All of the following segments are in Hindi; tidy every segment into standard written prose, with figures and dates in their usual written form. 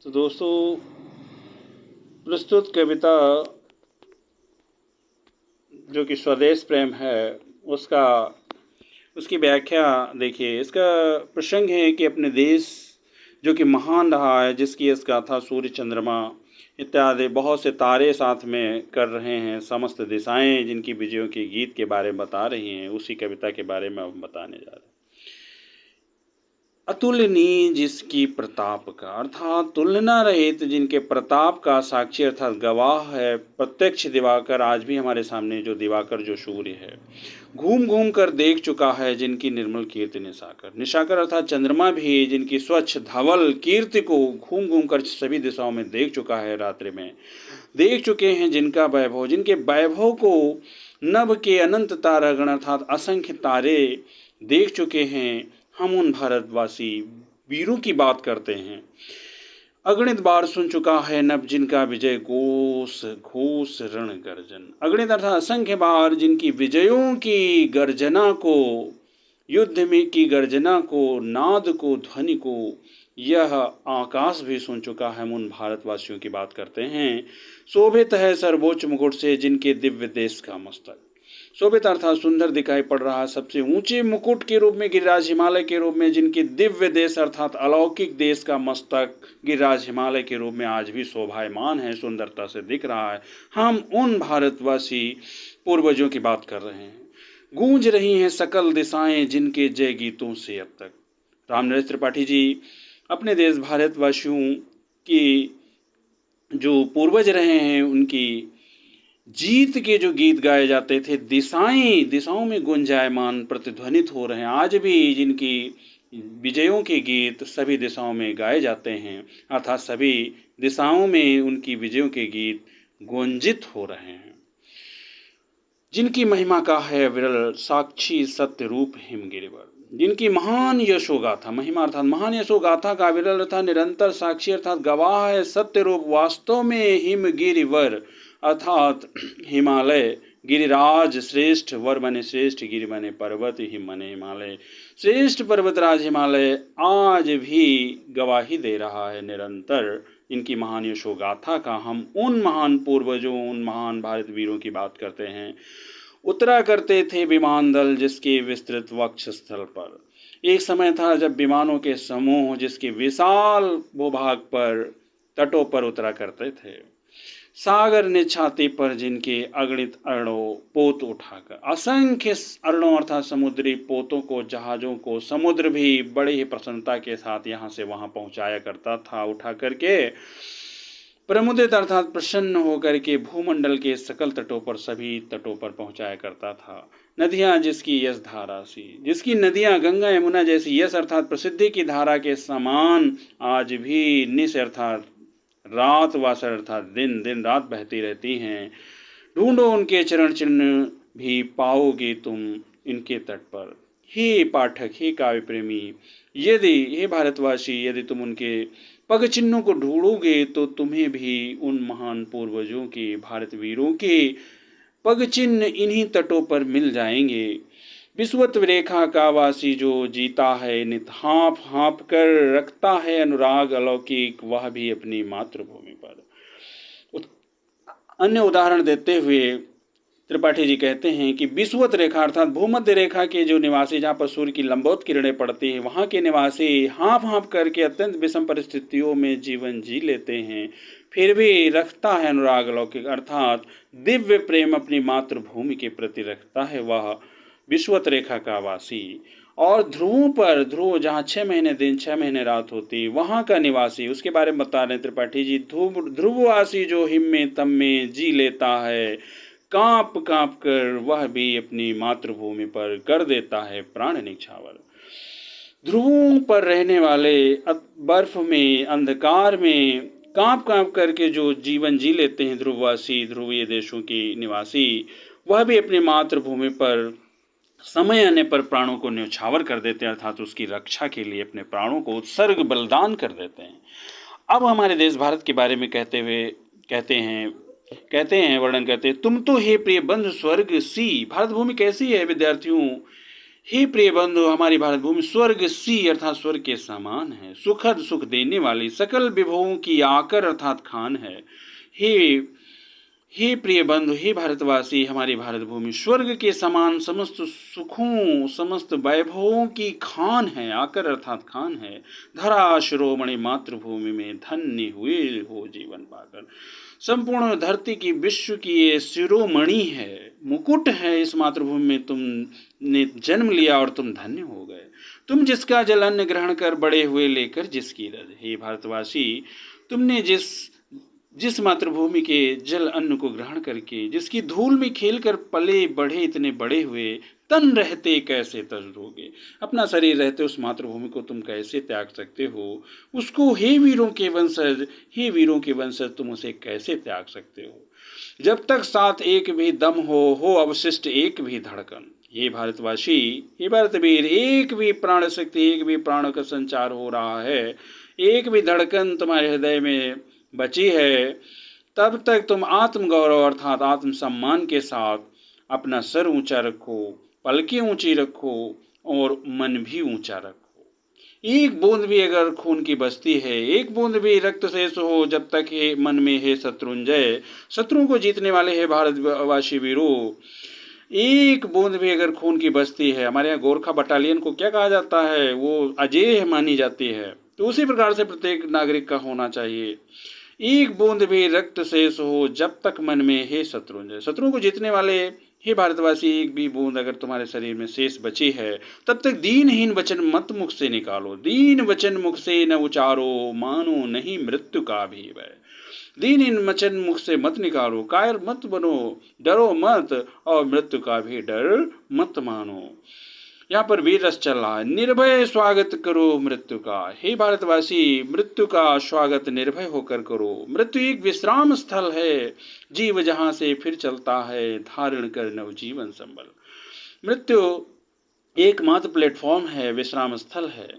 तो दोस्तों, प्रस्तुत कविता जो कि स्वदेश प्रेम है उसका उसकी व्याख्या देखिए। इसका प्रसंग है कि अपने देश जो कि महान रहा है, जिसकी इस गाथा सूर्य चंद्रमा इत्यादि बहुत से तारे साथ में कर रहे हैं, समस्त दिशाएं जिनकी विजयों के गीत के बारे में बता रही हैं, उसी कविता के बारे में हम बताने जा रहे हैं। अतुलनीय जिसकी प्रताप का, अर्थात तुलना रहित जिनके प्रताप का साक्षी अर्थात गवाह है प्रत्यक्ष दिवाकर, आज भी हमारे सामने जो दिवाकर जो सूर्य है, घूम घूम कर देख चुका है जिनकी निर्मल कीर्ति निशाकर। निशाकर अर्थात चंद्रमा भी जिनकी स्वच्छ धवल कीर्ति को घूम घूम कर सभी दिशाओं में देख चुका है, रात्रि में देख चुके हैं जिनका वैभव, जिनके वैभव को नभ के अनंत तारागण अर्थात असंख्य तारे देख चुके हैं। हम उन भारतवासी वीरों की बात करते हैं। अगणित बार सुन चुका है नभ जिनका विजय घोष घोष रण गर्जन, अगणित अर्थात असंख्य बार जिनकी विजयों की गर्जना को, युद्ध में की गर्जना को, नाद को, ध्वनि को यह आकाश भी सुन चुका है। हम उन भारतवासियों की बात करते हैं। शोभित है सर्वोच्च मुकुट से जिनके दिव्य देश का मस्तक, शोभित अर्थात सुंदर दिखाई पड़ रहा है सबसे ऊंचे मुकुट के रूप में, गिरिराज हिमालय के रूप में, जिनके दिव्य देश अर्थात अलौकिक देश का मस्तक गिरिराज हिमालय के रूप में आज भी शोभायमान है, सुंदरता से दिख रहा है। हम उन भारतवासी पूर्वजों की बात कर रहे हैं। गूंज रही हैं सकल दिशाएं जिनके जय गीतों से अब तक। रामनरेश त्रिपाठी जी अपने देश भारतवासियों की जो पूर्वज रहे हैं, उनकी जीत के जो गीत गाए जाते थे, दिशाओं में गुंजायमान प्रतिध्वनित हो रहे हैं। आज भी जिनकी विजयों के गीत सभी दिशाओं में गाए जाते हैं, अर्थात सभी दिशाओं में उनकी विजयों के गीत गुंजित हो रहे हैं। जिनकी महिमा का है विरल साक्षी सत्य रूप हिमगिरिवर, जिनकी महान यशोगाथा, महिमा अर्थात महान यशोगाथा का विरल अर्थात निरंतर साक्षी अर्थात गवाह है सत्य रूप, वास्तव में हिमगिरिवर अर्थात हिमालय, गिरिराज श्रेष्ठ, वर मने श्रेष्ठ, गिरि मने पर्वत, हिम मने हिमालय, श्रेष्ठ पर्वतराज हिमालय आज भी गवाही दे रहा है निरंतर इनकी महान यशोगाथा का। हम उन महान पूर्वजों, उन महान भारत वीरों की बात करते हैं। उतरा करते थे विमान दल जिसके विस्तृत वक्ष स्थल पर, एक समय था जब विमानों के समूह जिसके विशाल भूभाग पर तटों पर उतरा करते थे। सागर ने छाती पर जिनके अगणित अरणों पोत उठाकर, असंख्य अरणों अर्थात समुद्री पोतों को, जहाजों को समुद्र भी बड़ी ही प्रसन्नता के साथ यहाँ से वहाँ पहुँचाया करता था, उठा करके प्रमुदित अर्थात प्रसन्न होकर के भूमंडल के सकल तटों पर, सभी तटों पर पहुँचाया करता था। नदियाँ जिसकी यश धारा सी, जिसकी नदियाँ गंगा यमुना जैसी यश अर्थात प्रसिद्धि की धारा के समान आज भी निश अर्थात रात वासर अर्थात दिन दिन रात बहती रहती हैं। ढूंढो उनके चरण चिन्ह भी पाओगे तुम इनके तट पर। हे पाठक, हे काव्य प्रेमी, यदि हे भारतवासी, यदि तुम उनके पग चिन्हों को ढूंढोगे तो तुम्हें भी उन महान पूर्वजों के, भारत वीरों के पग चिन्ह इन्हीं तटों पर मिल जाएंगे। विश्वत रेखा का वासी जो जीता है नित हाँप हाँप कर रखता है अनुराग अलौकिक, वह भी अपनी मातृभूमि पर। अन्य उदाहरण देते हुए त्रिपाठी जी कहते हैं कि विश्वत रेखा अर्थात भूमध्य रेखा के जो निवासी, जहाँ पर सूर्य की लंबवत किरणें पड़ती हैं, वहाँ के निवासी हाँप हाँप करके अत्यंत विषम परिस्थितियों में जीवन जी लेते हैं, फिर भी रखता है अनुराग अलौकिक अर्थात दिव्य प्रेम अपनी मातृभूमि के प्रति रखता है वह विश्वत रेखा का वासी। और ध्रुवों पर, ध्रुव जहाँ 6 महीने दिन 6 महीने रात होती, वहाँ का निवासी, उसके बारे में बता रहे त्रिपाठी जी। ध्रुववासी जो हिम में तम में जी लेता है, कांप कांप कर वह भी अपनी मातृभूमि पर कर देता है प्राण निछावर। ध्रुवों पर रहने वाले बर्फ में, अंधकार में कांप कांप करके जो जीवन जी लेते हैं ध्रुववासी, ध्रुवीय देशों के निवासी, वह भी अपनी मातृभूमि पर समय आने पर प्राणों को न्यौछावर कर देते हैं, अर्थात उसकी रक्षा के लिए अपने प्राणों को उत्सर्ग बलिदान कर देते हैं। अब हमारे देश भारत के बारे में कहते हुए कहते हैं वर्णन करते हैं, तुम तो हे प्रिय बंधु स्वर्ग सी। भारत भूमि कैसी है विद्यार्थियों? हे प्रिय बंधु, हमारी भारत भूमि स्वर्ग सी अर्थात स्वर्ग के समान है, सुखद सुख देने वाली, सकल विभवों की आकर अर्थात खान है। हे हे प्रिय बंधु, हे भारतवासी, हमारी भारत भूमि स्वर्ग के समान समस्त सुखों समस्त वैभवों की खान है, आकर अर्थात खान है। धरा शिरोमणि मातृभूमि में धन्य हुए हो जीवन पाकर। संपूर्ण धरती की विश्व की ये शिरोमणि है, मुकुट है। इस मातृभूमि में तुमने जन्म लिया और तुम धन्य हो गए। तुम जिसका जल अन्न ग्रहण कर बड़े हुए, लेकर जिसकी रज। हे भारतवासी, तुमने जिस मातृभूमि के जल अन्न को ग्रहण करके, जिसकी धूल में खेलकर पले बढ़े, इतने बड़े हुए, तन रहते कैसे तज अपना शरीर रहते उस मातृभूमि को तुम कैसे त्याग सकते हो? उसको हे वीरों के वंशज, हे वीरों के वंशज, तुम उसे कैसे त्याग सकते हो? जब तक साथ एक भी दम हो अवशिष्ट एक भी धड़कन। ये भारतवासी, ये भारतवीर, एक भी प्राण शक्ति, एक भी प्राण का संचार हो रहा है, एक भी धड़कन तुम्हारे हृदय में बची है, तब तक तुम आत्म गौरव अर्थात आत्म सम्मान के साथ अपना सर ऊंचा रखो, पलकें ऊंची रखो और मन भी ऊंचा रखो। एक बूंद भी अगर खून की बस्ती है, एक बूंद भी रक्त शेष हो, जब तक हे मन में है शत्रुंजय, शत्रुओं को जीतने वाले है भारतवासी वीरों, एक बूंद भी अगर खून की बस्ती है, हमारे यहाँ गोरखा बटालियन को क्या कहा जाता है, वो अजेय मानी जाती है, तो उसी प्रकार से प्रत्येक नागरिक का होना चाहिए। एक बूंद भी रक्त शेष हो, जब तक मन में है शत्रुंजय, शत्रुओं को जीतने वाले हे भारतवासी, एक भी बूंद अगर तुम्हारे शरीर में शेष बची है, तब तक दीनहीन वचन मत मुख से निकालो, दीन वचन मुख से न उचारो, मानो नहीं मृत्यु का भी भय। दीनहीन वचन मुख से मत निकालो, कायर मत बनो, डरो मत और मृत्यु का भी डर मत मानो। यहाँ पर वीर रस चल रहा है, निर्भय स्वागत करो मृत्यु का। हे भारतवासी, मृत्यु का स्वागत निर्भय होकर करो। मृत्यु एक विश्राम स्थल है, जीव जहाँ से फिर चलता है, धारण कर नव जीवन संबल। मृत्यु एकमात्र प्लेटफॉर्म है, विश्राम स्थल है।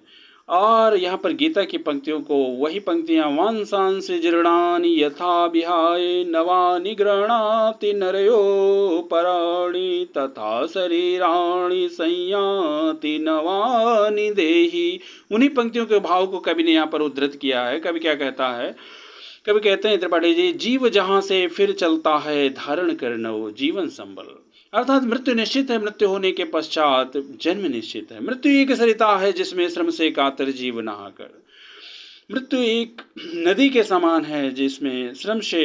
और यहाँ पर गीता की पंक्तियों को, वही पंक्तियां, वांसांस जीर्णानि यथा विहाय नवानि गृह्णाति नरयो पराणि तथा शरीराणि संयाति नवानि देहि। उन्हीं पंक्तियों के भाव को कवि ने यहाँ पर उद्धृत किया है। कवि क्या कहता है? कवि कहते हैं त्रिपाठी जी, जीव जहां से फिर चलता है, धारण कर नव जीवन संबल। अर्थात मृत्यु निश्चित है, मृत्यु होने के पश्चात जन्म निश्चित है। मृत्यु एक सरिता है जिसमें श्रम से कातर जीव नहाकर। मृत्यु एक नदी के समान है जिसमें श्रम से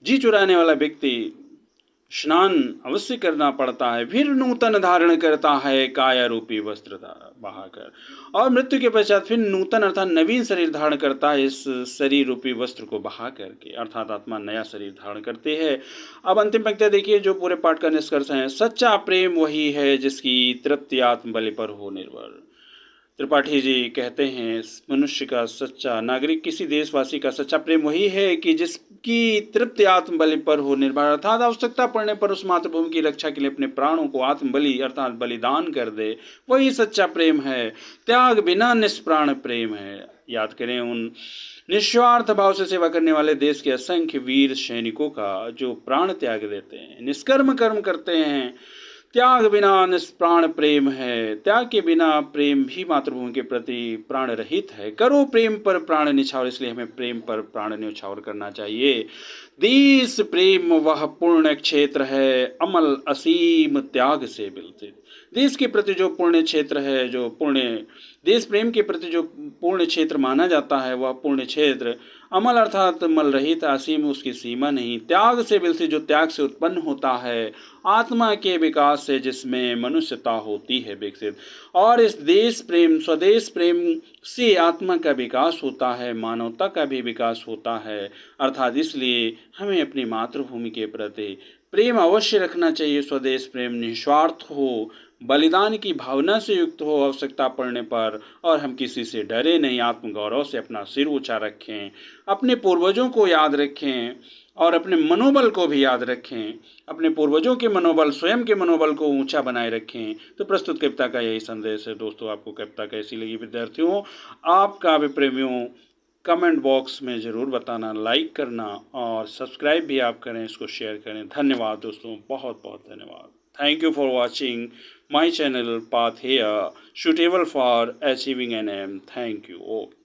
जी चुराने वाला व्यक्ति स्नान अवश्य करना पड़ता है, फिर नूतन धारण करता है काया रूपी वस्त्र बहाकर, और मृत्यु के पश्चात फिर नूतन अर्थात नवीन शरीर धारण करता है, इस शरीर रूपी वस्त्र को बहा करके, अर्थात आत्मा नया शरीर धारण करते हैं। अब अंतिम पंक्तियां देखिए जो पूरे पाठ का निष्कर्ष है। सच्चा प्रेम वही है जिसकी तृप्ति आत्म बलि पर हो निर्भर। त्रिपाठी जी कहते हैं मनुष्य का सच्चा नागरिक, किसी देशवासी का सच्चा प्रेम वही है कि जिसकी तृप्ति आत्म बलि पर हो निर्भर, अर्थात आवश्यकता पड़ने पर उस मातृभूमि की रक्षा के लिए अपने प्राणों को आत्म बलि अर्थात बलिदान कर दे, वही सच्चा प्रेम है। त्याग बिना निष्प्राण प्रेम है। याद करें उन निस्वार्थ भाव से सेवा करने वाले देश के असंख्य वीर सैनिकों का जो प्राण त्याग देते हैं, निष्कर्म कर्म करते हैं। त्याग बिना निष्प्राण प्रेम है। त्याग के बिना प्रेम भी मातृभूमि के प्रति प्राण रहित है। करो प्रेम पर प्राण निछावर, इसलिए हमें प्रेम पर प्राण निछावर करना चाहिए। देश प्रेम वह पुण्य क्षेत्र है, अमल असीम त्याग से बिलसित। देश के प्रति जो पुण्य क्षेत्र है, जो पुण्य देश प्रेम के प्रति जो पुण्य क्षेत्र माना जाता है, वह पुण्य क्षेत्र अमल अर्थात मल रहित, असीम उसकी सीमा नहीं। त्याग से बिलसित, जो त्याग से उत्पन्न होता है, आत्मा के विकास से जिसमें मनुष्यता होती है विकसित, और इस देश प्रेम स्वदेश प्रेम से आत्मा का विकास होता है, मानवता का भी विकास होता है। अर्थात इसलिए हमें अपनी मातृभूमि के प्रति प्रेम अवश्य रखना चाहिए। स्वदेश प्रेम निस्वार्थ हो, बलिदान की भावना से युक्त हो आवश्यकता पड़ने पर, और हम किसी से डरे नहीं, आत्मगौरव से अपना सिर ऊंचा रखें, अपने पूर्वजों को याद रखें और अपने मनोबल को भी याद रखें। अपने पूर्वजों के मनोबल, स्वयं के मनोबल को ऊंचा बनाए रखें। तो प्रस्तुत कविता का यही संदेश है। दोस्तों, आपको कविता कैसी लगी? विद्यार्थियों, आप काव्य प्रेमियों कमेंट बॉक्स में ज़रूर बताना, लाइक करना और सब्सक्राइब भी आप करें, इसको शेयर करें। धन्यवाद दोस्तों, बहुत बहुत धन्यवाद। Thank you for watching my channel Path Here, suitable for achieving an aim. Thank you. Okay.